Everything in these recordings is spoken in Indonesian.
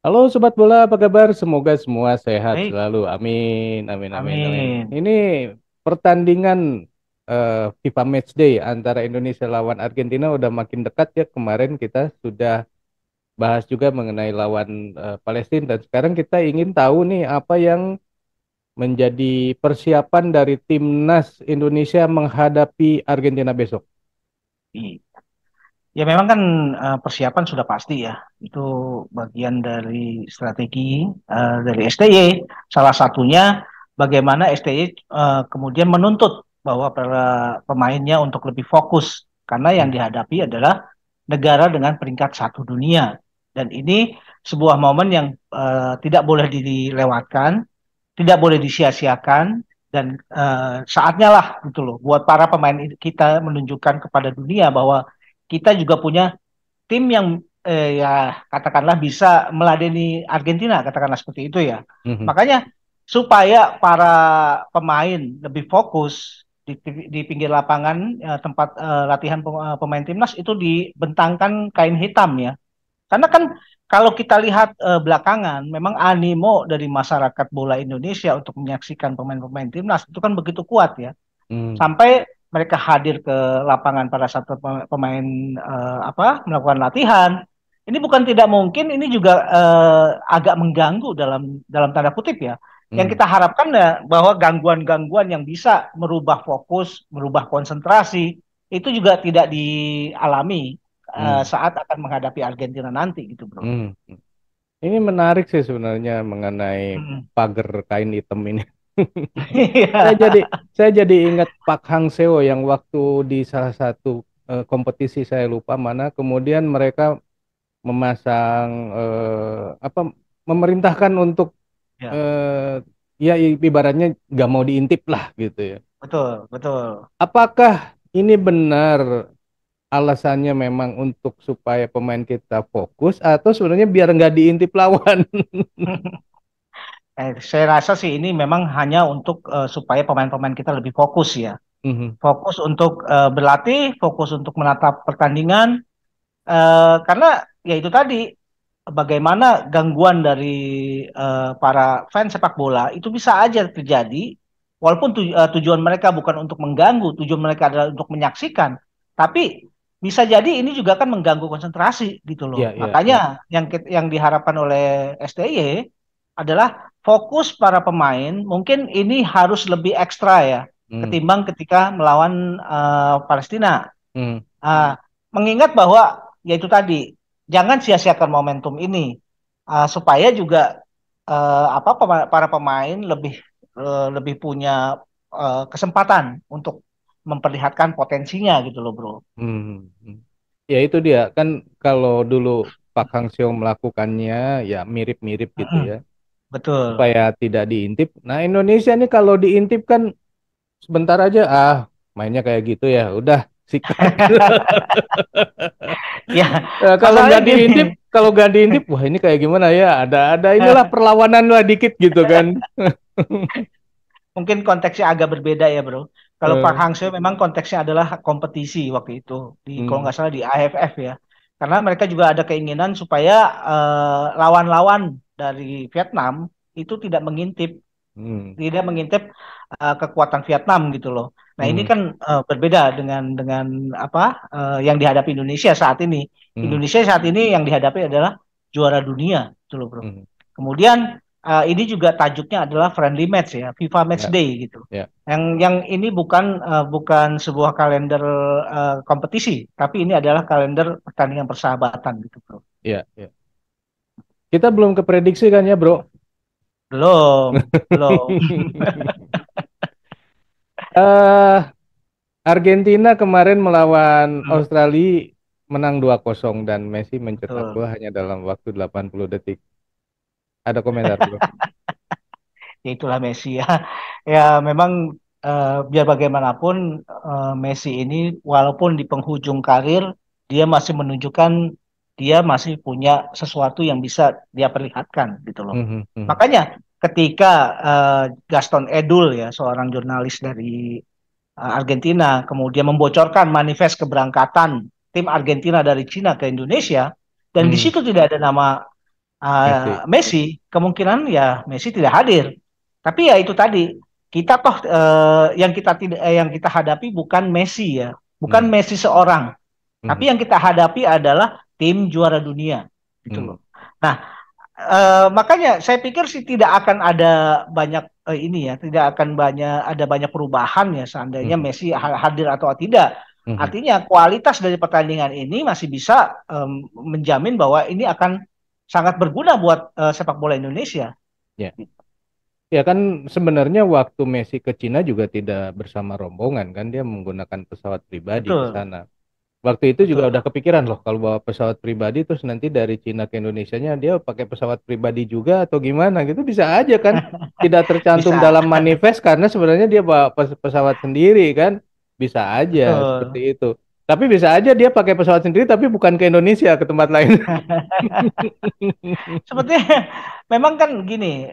Halo Sobat Bola, apa kabar? Semoga semua sehat Baik, selalu. Amin, amin, amin, amin. amin. Ini pertandingan FIFA Matchday antara Indonesia lawan Argentina udah makin dekat ya. Kemarin kita sudah bahas juga mengenai lawan Palestina dan sekarang kita ingin tahu nih apa yang menjadi persiapan dari timnas Indonesia menghadapi Argentina besok. I- Ya memang kan persiapan sudah pasti ya. Itu bagian dari strategi dari STY. Salah satunya bagaimana STY kemudian menuntut bahwa para pemainnya untuk lebih fokus karena yang Hmm, dihadapi adalah negara dengan peringkat satu dunia. Dan ini sebuah momen yang tidak boleh dilewatkan, tidak boleh disia-siakan dan saatnya lah gitu loh buat para pemain kita menunjukkan kepada dunia bahwa kita juga punya tim yang ya katakanlah bisa meladeni Argentina katakanlah seperti itu ya. mhm, Makanya supaya para pemain lebih fokus di pinggir lapangan tempat latihan pemain timnas itu dibentangkan kain hitam ya. Karena kan kalau kita lihat belakangan, memang animo dari masyarakat bola Indonesia untuk menyaksikan pemain-pemain timnas itu kan begitu kuat ya. hmm, Sampai mereka hadir ke lapangan pada saat pemain melakukan latihan. Ini bukan tidak mungkin, ini juga agak mengganggu dalam dalam tanda kutip ya. Yang hmm, kita harapkan ya bahwa gangguan-gangguan yang bisa merubah fokus, merubah konsentrasi itu juga tidak dialami hmm, saat akan menghadapi Argentina nanti gitu, Bro. hmm. Ini menarik sih sebenarnya mengenai Mm-mm. pagar kain hitam ini. Saya jadi Iya. saya jadi ingat Pak Hang Seo yang waktu di salah satu kompetisi saya lupa mana, kemudian mereka memasang apa memerintahkan untuk Ya, eh, ya ibaratnya nggak mau diintip lah gitu ya. betul, betul. Apakah ini benar alasannya memang untuk supaya pemain kita fokus atau sebenarnya biar nggak diintip lawan? Saya rasa sih ini memang hanya untuk supaya pemain-pemain kita lebih fokus ya. Mhm, Fokus untuk berlatih, fokus untuk menatap pertandingan. Karena ya itu tadi, bagaimana gangguan dari para fans sepak bola itu bisa aja terjadi, walaupun tujuan mereka bukan untuk mengganggu, tujuan mereka adalah untuk menyaksikan. Tapi bisa jadi ini juga kan mengganggu konsentrasi gitu loh. ya, ya, ya. Makanya yang diharapkan oleh STY adalah fokus para pemain. Mungkin ini harus lebih ekstra ya Hmm, ketimbang ketika melawan Palestina. hmm, Ah, mengingat bahwa yaitu tadi jangan sia-siakan momentum ini supaya juga para pemain lebih punya kesempatan untuk memperlihatkan potensinya gitu loh bro. hmm, hmm. Ya itu dia kan kalau dulu Pak Hang Seo melakukannya ya mirip-mirip gitu Mm-mm, ya betul. supaya tidak diintip. Nah Indonesia nih kalau diintip kan sebentar aja mainnya kayak gitu ya udah sikat. Ya Kalau masalahnya nggak gini. diintip, kalau nggak diintip, wah ini kayak gimana ya? Ada inilah perlawanan lah dikit gitu kan. Mungkin konteksnya agak berbeda ya bro. Kalau Park Eh, Hang-seo memang konteksnya adalah kompetisi waktu itu di kalau hmm, nggak salah di AFF ya. Karena mereka juga ada keinginan supaya lawan-lawan dari Vietnam itu hmm, tidak mengintip kekuatan Vietnam gitu loh. Nah ini hmm, kan berbeda dengan apa yang dihadapi Indonesia saat ini. hmm, Indonesia saat ini yang dihadapi adalah juara dunia gitu loh bro. hmm. Kemudian ini juga tajuknya adalah friendly match ya, FIFA Match Ya, Day gitu. ya, Yang ini bukan sebuah kalender kompetisi, tapi ini adalah kalender pertandingan persahabatan gitu, Bro. ya, ya. Kita belum keprediksi kan ya, Bro? Belum, belum. eh Argentina kemarin melawan Hmm, Australia menang 2-0 dan Messi mencetak betul. gol hanya dalam waktu 80 detik. Ada komentar, Bro? Ya itulah Messi ya. Ya memang biar bagaimanapun Messi ini walaupun di penghujung karir dia masih menunjukkan dia masih punya sesuatu yang bisa dia perlihatkan gitu loh. Mhm, mhm, Makanya ketika Gaston Edul ya seorang jurnalis dari Argentina kemudian membocorkan manifest keberangkatan tim Argentina dari Cina ke Indonesia dan di mhm, situ tidak ada nama Messi. Messi, kemungkinan ya Messi tidak hadir. Tapi ya itu tadi, kita toh yang kita tidak yang kita hadapi bukan Messi ya, bukan Hmm. Messi seorang, tapi Mhm. yang kita hadapi adalah tim juara dunia gitu Hmm. loh. Nah, makanya saya pikir sih tidak akan ada banyak ini ya, tidak akan ada banyak perubahan ya seandainya Mhm. Messi hadir atau tidak. Mhm. Artinya kualitas dari pertandingan ini masih bisa menjamin bahwa ini akan sangat berguna buat sepak bola Indonesia. Ya. Ya kan sebenarnya waktu Messi ke Cina juga tidak bersama rombongan kan, dia menggunakan pesawat pribadi ke Betul, sana. Waktu itu juga betul. udah kepikiran loh kalau bawa pesawat pribadi terus nanti dari Cina ke Indonesianya dia pakai pesawat pribadi juga atau gimana gitu, bisa aja kan. Tidak tercantum Bisa, dalam manifest karena sebenarnya dia bawa pesawat sendiri kan. Bisa aja seperti betul. itu. Tapi bisa aja dia pakai pesawat sendiri tapi bukan ke Indonesia, ke tempat lain. Sepertinya memang kan gini,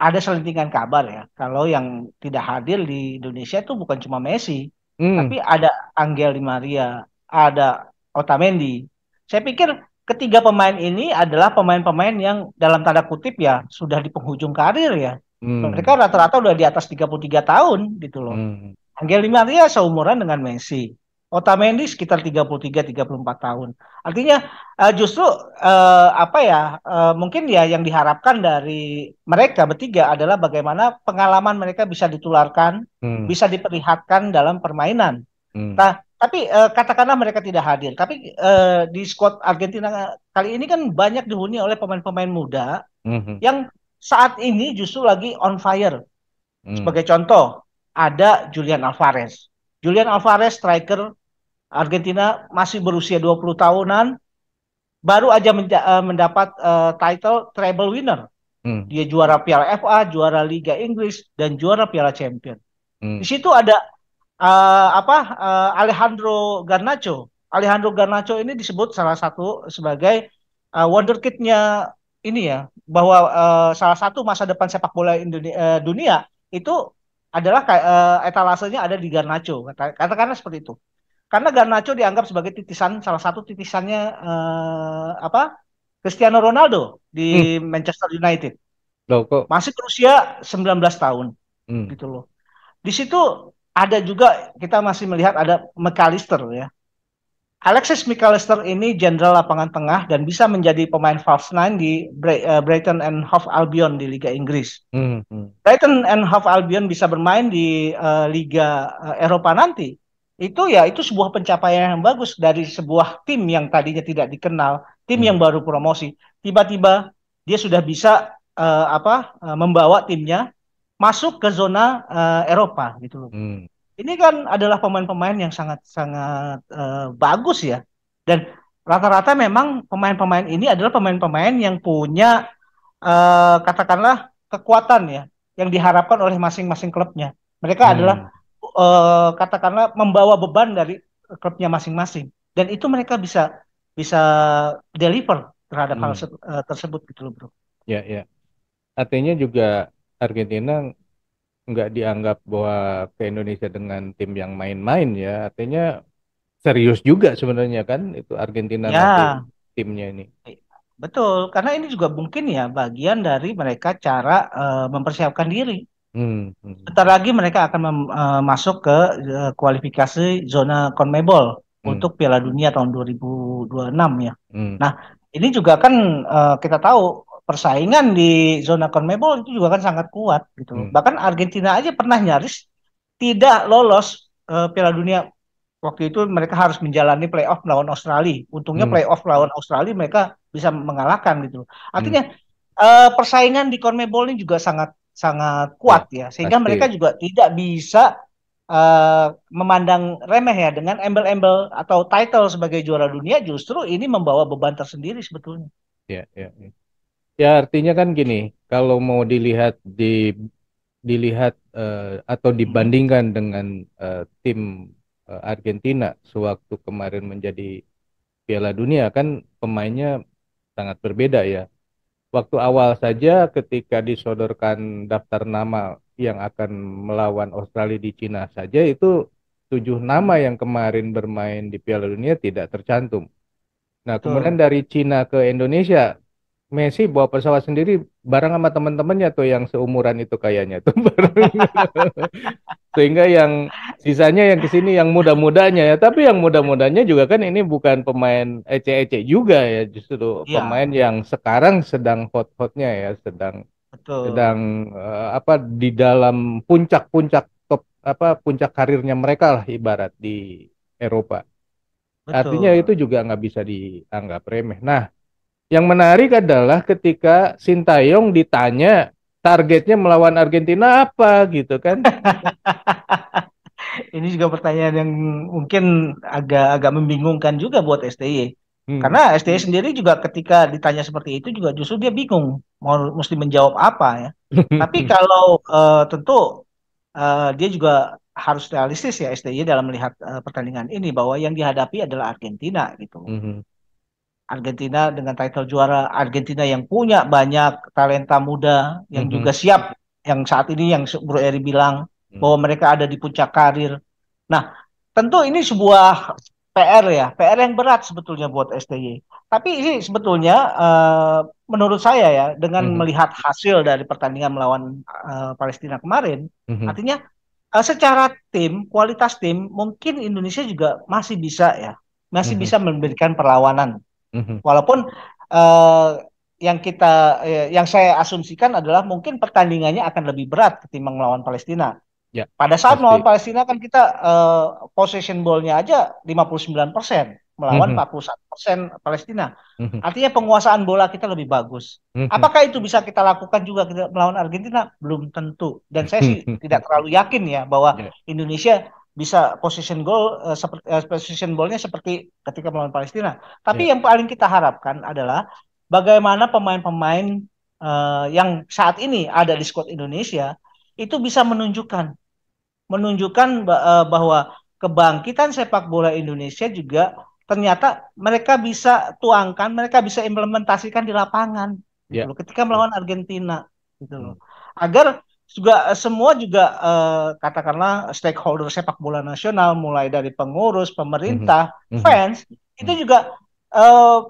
ada selentingan kabar ya, kalau yang tidak hadir di Indonesia itu bukan cuma Messi, Hmm. tapi ada Angel Di Maria, ada Otamendi. Saya pikir ketiga pemain ini adalah pemain-pemain yang dalam tanda kutip ya sudah di penghujung karir ya. Mereka Hmm. rata-rata udah di atas 33 tahun gitu loh. Hmm. Angel Di Maria seumuran dengan Messi. Otamendi sekitar 33-34 tahun. Artinya justru apa ya mungkin ya yang diharapkan dari mereka bertiga adalah bagaimana pengalaman mereka bisa ditularkan, Hmm. bisa diperlihatkan dalam permainan. Hmm. Nah, tapi katakanlah mereka tidak hadir, tapi di skuad Argentina kali ini kan banyak dihuni oleh pemain-pemain muda Hmm. yang saat ini justru lagi on fire. Hmm. Sebagai contoh, ada Julian Alvarez. Julian Alvarez, striker Argentina, masih berusia 20 tahunan, baru aja mendapat title treble winner. Hmm. Dia juara Piala FA, juara Liga Inggris, dan juara Piala Champion. Di Hmm. situ ada Alejandro Garnacho. Alejandro Garnacho ini disebut salah satu sebagai wonderkid-nya ini ya, bahwa salah satu masa depan sepak bola dunia itu adalah etalasenya ada di Garnacho. Katakanlah seperti itu. Karena Garnacho dianggap sebagai salah satu titisannya Cristiano Ronaldo Hmm. di Manchester United. Loh kok. Masih berusia 19 tahun Hmm. gitu loh. Di situ ada juga kita masih melihat ada McAllister ya. Alexis McAllister ini jenderal lapangan tengah dan bisa menjadi pemain false nine di Brighton and Hove Albion di Liga Inggris. Hmm. Hmm. Brighton and Hove Albion bisa bermain di Liga Eropa nanti. Itu sebuah pencapaian yang bagus dari sebuah tim yang tadinya tidak dikenal, tim yang Hmm. baru promosi. Tiba-tiba dia sudah bisa membawa timnya masuk ke zona Eropa gitu loh. Hmm. Ini kan adalah pemain-pemain yang sangat-sangat bagus ya. Dan rata-rata memang pemain-pemain ini adalah pemain-pemain yang punya katakanlah kekuatan ya yang diharapkan oleh masing-masing klubnya. Mereka adalah Hmm. katakanlah membawa beban dari klubnya masing-masing. Dan itu mereka bisa bisa deliver terhadap hal Hmm. tersebut gitu loh, Bro. Ya, ya. Artinya juga Argentina nggak dianggap bahwa ke Indonesia dengan tim yang main-main ya. Artinya serius juga sebenarnya kan itu Argentina nanti Ya, timnya ini. betul. Karena ini juga mungkin ya bagian dari mereka cara mempersiapkan diri. Hmm. Hmm. Bentar lagi mereka akan masuk ke kualifikasi zona CONMEBOL Hmm. untuk Piala Dunia tahun 2026 ya. Hmm. Nah, ini juga kan kita tahu persaingan di zona CONMEBOL itu juga kan sangat kuat gitu loh. Hmm. Bahkan Argentina aja pernah nyaris tidak lolos Piala Dunia. Waktu itu mereka harus menjalani playoff melawan Australia. Untungnya Hmm. playoff lawan Australia mereka bisa mengalahkan gitu loh. Hmm. Artinya persaingan di CONMEBOL ini juga sangat sangat Ya, kuat ya, sehingga pasti. mereka juga tidak bisa memandang remeh ya dengan embel-embel atau title sebagai juara dunia. Justru ini membawa beban tersendiri sebetulnya. Ya, ya, ya. Ya, artinya kan gini, kalau mau dilihat atau Mhm. dibandingkan dengan tim Argentina sewaktu kemarin menjadi Piala Dunia kan pemainnya sangat berbeda ya. Waktu awal saja ketika disodorkan daftar nama yang akan melawan Australia di Cina saja itu 7 nama yang kemarin bermain di Piala Dunia tidak tercantum. Nah, kemudian Betul. dari Cina ke Indonesia Messi bawa pesawat sendiri bareng sama teman-temannya tuh yang seumuran itu kayaknya tuh bareng. Sehingga yang sisanya yang kesini yang muda-mudanya ya. Tapi yang muda-mudanya juga kan ini bukan pemain ece-ece juga ya, justru Iya, pemain yang sekarang sedang hot-hotnya ya, sedang sedang betul, apa di dalam puncak-puncak top apa puncak karirnya mereka lah ibarat di Eropa. Artinya itu betul. juga nggak bisa dianggap remeh. Nah, yang menarik adalah ketika Sintayong ditanya targetnya melawan Argentina apa gitu kan. Ini juga pertanyaan yang mungkin agak-agak membingungkan juga buat STY. Hmm. Karena STY sendiri juga ketika ditanya seperti itu juga justru dia bingung mau mesti menjawab apa ya. Tapi kalau tentu dia juga harus realistis ya STY dalam melihat pertandingan ini bahwa yang dihadapi adalah Argentina gitu. Mhm. Argentina dengan title juara, Argentina yang punya banyak talenta muda yang Mhm. juga siap, yang saat ini yang Bro Eri bilang Mhm. bahwa mereka ada di puncak karir. Nah, tentu ini sebuah PR ya, PR yang berat sebetulnya buat STY. Tapi ini sebetulnya menurut saya ya, dengan Mhm. melihat hasil dari pertandingan melawan Palestina kemarin, Mhm. artinya secara tim, kualitas tim, mungkin Indonesia juga masih bisa ya, masih Mhm. bisa memberikan perlawanan. Mhm. Walaupun eh, yang saya asumsikan adalah mungkin pertandingannya akan lebih berat ketimbang melawan Palestina. Ya, Pada saat melawan pasti. Palestina kan kita possession ball-nya aja 59%, melawan Mhm. 41% Palestina. Mhm. Artinya penguasaan bola kita lebih bagus. Mhm. Apakah itu bisa kita lakukan juga kita melawan Argentina? Belum tentu. Dan saya sih tidak terlalu yakin ya bahwa Ya, Indonesia bisa possession ball-nya seperti ketika melawan Palestina. ya, Tapi yang paling kita harapkan adalah bagaimana pemain-pemain yang saat ini ada di skuad Indonesia itu bisa menunjukkan bahwa kebangkitan sepak bola Indonesia juga ternyata mereka bisa tuangkan, mereka bisa implementasikan di lapangan gitu ya, loh ketika betul. melawan Argentina gitu loh. Hmm. Agar juga semua juga katakanlah stakeholder sepak bola nasional mulai dari pengurus, Mhm. pemerintah, Mhm. fans itu Mhm. juga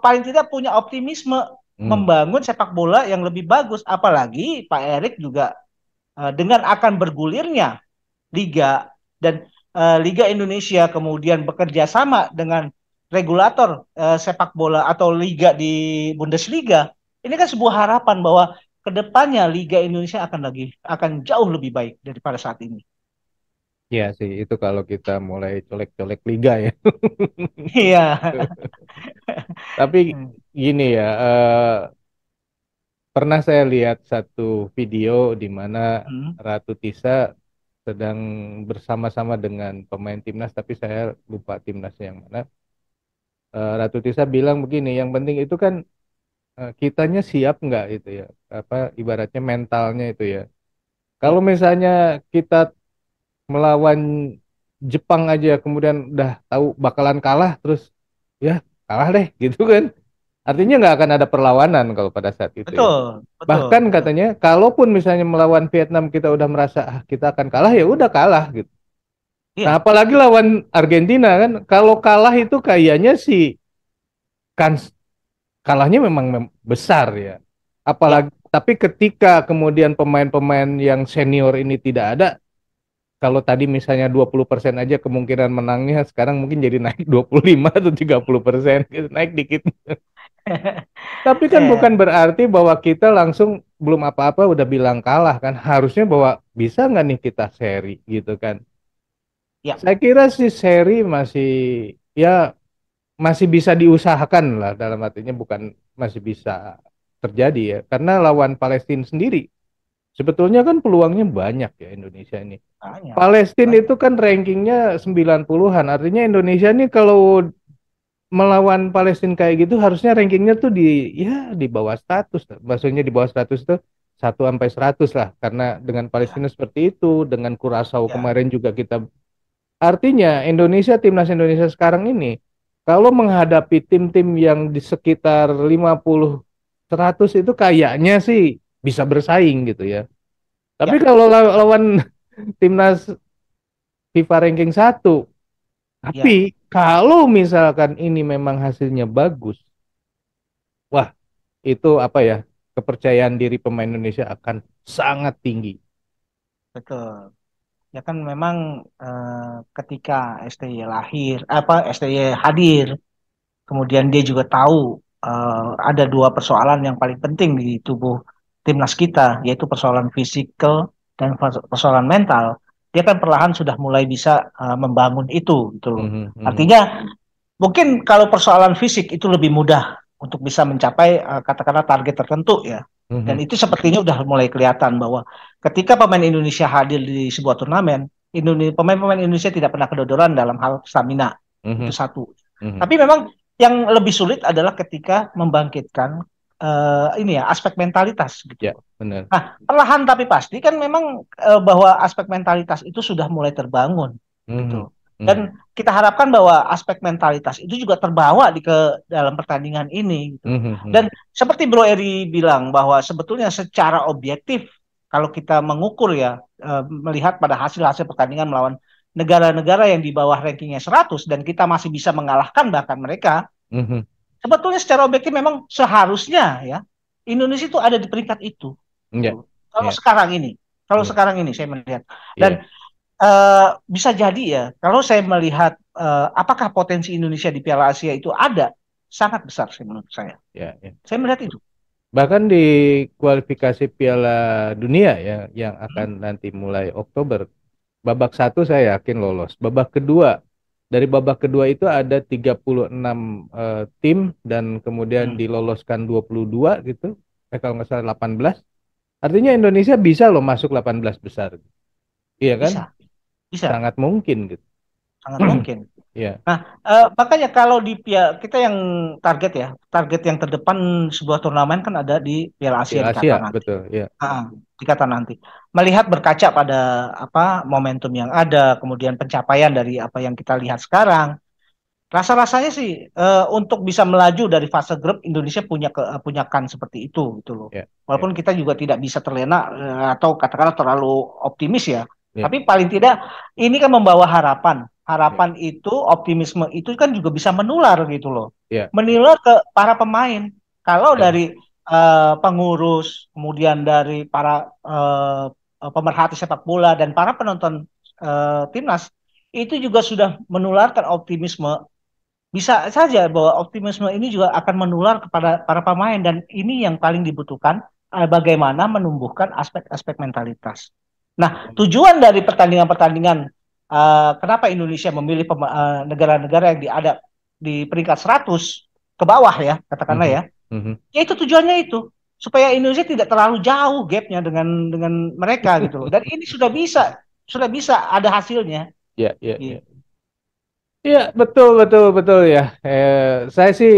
paling tidak punya optimisme Mhm. membangun sepak bola yang lebih bagus apalagi Pak Erik juga dengan akan bergulirnya Liga dan Liga Indonesia kemudian bekerja sama dengan regulator sepak bola atau liga di Bundesliga. Ini kan sebuah harapan bahwa kedepannya Liga Indonesia akan jauh lebih baik daripada saat ini. Ya sih, itu kalau kita mulai colek-colek liga ya. Iya. Tapi gini ya, pernah saya lihat satu video di mana Hmm, Ratu Tisa sedang bersama-sama dengan pemain timnas, tapi saya lupa timnasnya yang mana. Ratu Tisa bilang begini, yang penting itu kan kitanya siap nggak itu ya, apa ibaratnya mentalnya itu ya. Kalau ya, misalnya kita melawan Jepang aja, kemudian udah tahu bakalan kalah, terus ya kalah deh gitu kan. Artinya nggak akan ada perlawanan kalau pada saat itu ya. betul, betul, Bahkan betul. katanya, kalaupun misalnya melawan Vietnam kita udah merasa ah, kita akan kalah ya udah kalah gitu. Nah, Iya, apalagi lawan Argentina kan, kalau kalah itu kayaknya sih kan kalahnya memang besar ya. Apalagi ya, tapi ketika kemudian pemain-pemain yang senior ini tidak ada, kalau tadi misalnya 20% aja kemungkinan menangnya, sekarang mungkin jadi naik 25 atau 30%, gitu, naik dikit. Tapi kan bukan eh, berarti bahwa kita langsung belum apa-apa udah bilang kalah kan. Harusnya bahwa bisa nggak nih kita seri gitu kan. ya, Saya kira sih seri masih ya masih bisa diusahakan lah, dalam artinya bukan masih bisa terjadi ya. Karena lawan Palestina sendiri sebetulnya kan peluangnya banyak ya Indonesia ini. banyak, Palestina itu banyak. kan rankingnya 90-an. Artinya Indonesia ini kalau melawan Palestina kayak gitu harusnya rankingnya tuh ya di bawah 100. Maksudnya di bawah 100 itu 1 sampai 100 lah. Karena dengan Ya, Palestina seperti itu, dengan Kurasau ya, kemarin juga kita. Artinya Indonesia, timnas Indonesia sekarang ini kalau menghadapi tim-tim yang di sekitar 50 100 itu kayaknya sih bisa bersaing gitu ya. Tapi ya, kalau lawan timnas FIFA ranking 1, ya, tapi kalau misalkan ini memang hasilnya bagus, wah itu apa ya, kepercayaan diri pemain Indonesia akan sangat tinggi. Betul. Ya kan memang ketika STY lahir, apa STY hadir, kemudian dia juga tahu ada dua persoalan yang paling penting di tubuh timnas kita, yaitu persoalan fisikal dan persoalan mental. Dia kan perlahan sudah mulai bisa membangun itu, gitu loh. Mhm, mhm, Artinya mungkin kalau persoalan fisik itu lebih mudah untuk bisa mencapai katakanlah target tertentu ya. Dan mhm, itu sepertinya udah mulai kelihatan bahwa ketika pemain Indonesia hadir di sebuah turnamen, pemain-pemain Indonesia tidak pernah kedodoran dalam hal stamina. Itu mhm, satu. mhm. Tapi memang yang lebih sulit adalah ketika membangkitkan ini ya aspek mentalitas gitu Ya, loh. benar. Nah, perlahan tapi pasti kan memang bahwa aspek mentalitas itu sudah mulai terbangun Mhm, gitu. mhm, Dan kita harapkan bahwa aspek mentalitas itu juga terbawa ke dalam pertandingan ini gitu. mhm, mhm. Dan seperti Bro Eri bilang bahwa sebetulnya secara objektif kalau kita mengukur ya melihat pada hasil-hasil pertandingan melawan negara-negara yang di bawah rankingnya 100 dan kita masih bisa mengalahkan bahkan mereka, Mhm. sebetulnya secara objektif memang seharusnya ya Indonesia itu ada di peringkat itu Ya, gitu. Kalau ya, sekarang ini, kalau ya, sekarang ini saya melihat ya, dan bisa jadi ya kalau saya melihat apakah potensi Indonesia di Piala Asia itu ada sangat besar sih menurut saya. ya, ya. Saya melihat itu. Bahkan di kualifikasi Piala Dunia ya yang Hmm, akan nanti mulai Oktober, babak satu saya yakin lolos. Babak kedua, dari babak kedua itu ada 36 tim dan kemudian hmm, diloloskan 22 gitu. Kalau nggak salah 18. Artinya Indonesia bisa loh masuk 18 besar. Iya kan? bisa, bisa, Sangat mungkin gitu. sangat mungkin. Iya, Nah, makanya kalau di kita yang target ya, target yang terdepan sebuah turnamen kan ada di Piala Asia Piala di Asia Qatar nanti. betul, ya. Di Qatar nanti. Melihat berkaca pada apa momentum yang ada, kemudian pencapaian dari apa yang kita lihat sekarang, rasa-rasanya sih untuk bisa melaju dari fase grup Indonesia punya kan seperti itu gitu loh. Ya, ya, Walaupun kita juga tidak bisa terlena atau katakanlah terlalu optimis ya. ya, Tapi paling tidak ini kan membawa harapan. ya, Harapan itu, optimisme itu kan juga bisa menular gitu loh. ya, ya, Menular ke para pemain. Kalau ya. dari pengurus, kemudian dari para pemerhati sepak bola dan para penonton timnas itu juga sudah menularkan optimisme, bisa saja bahwa optimisme ini juga akan menular kepada para pemain dan ini yang paling dibutuhkan bagaimana menumbuhkan aspek-aspek mentalitas. Nah, tujuan dari pertandingan-pertandingan kenapa Indonesia memilih negara-negara yang ada di peringkat 100 ke bawah ya, katakanlah Mhm, ya. mhm. Ya itu tujuannya itu supaya Indonesia tidak terlalu jauh gapnya dengan mereka gitu loh. Dan ini sudah bisa ada hasilnya. Ya, ya, ya. Gitu. Iya, betul, betul, betul ya. Saya sih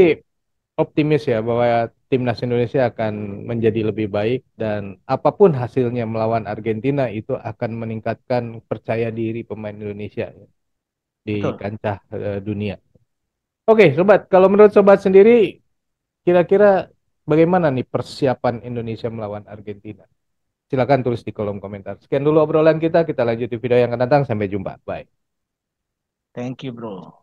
optimis ya bahwa timnas Indonesia akan menjadi lebih baik dan apapun hasilnya melawan Argentina itu akan meningkatkan percaya diri pemain Indonesia ya, di Betul. kancah dunia. Oke, sobat, kalau menurut sobat sendiri, kira-kira bagaimana nih persiapan Indonesia melawan Argentina? Silakan tulis di kolom komentar. Sekian dulu obrolan kita, kita lanjut di video yang akan datang. Sampai jumpa. Bye. Thank you, bro.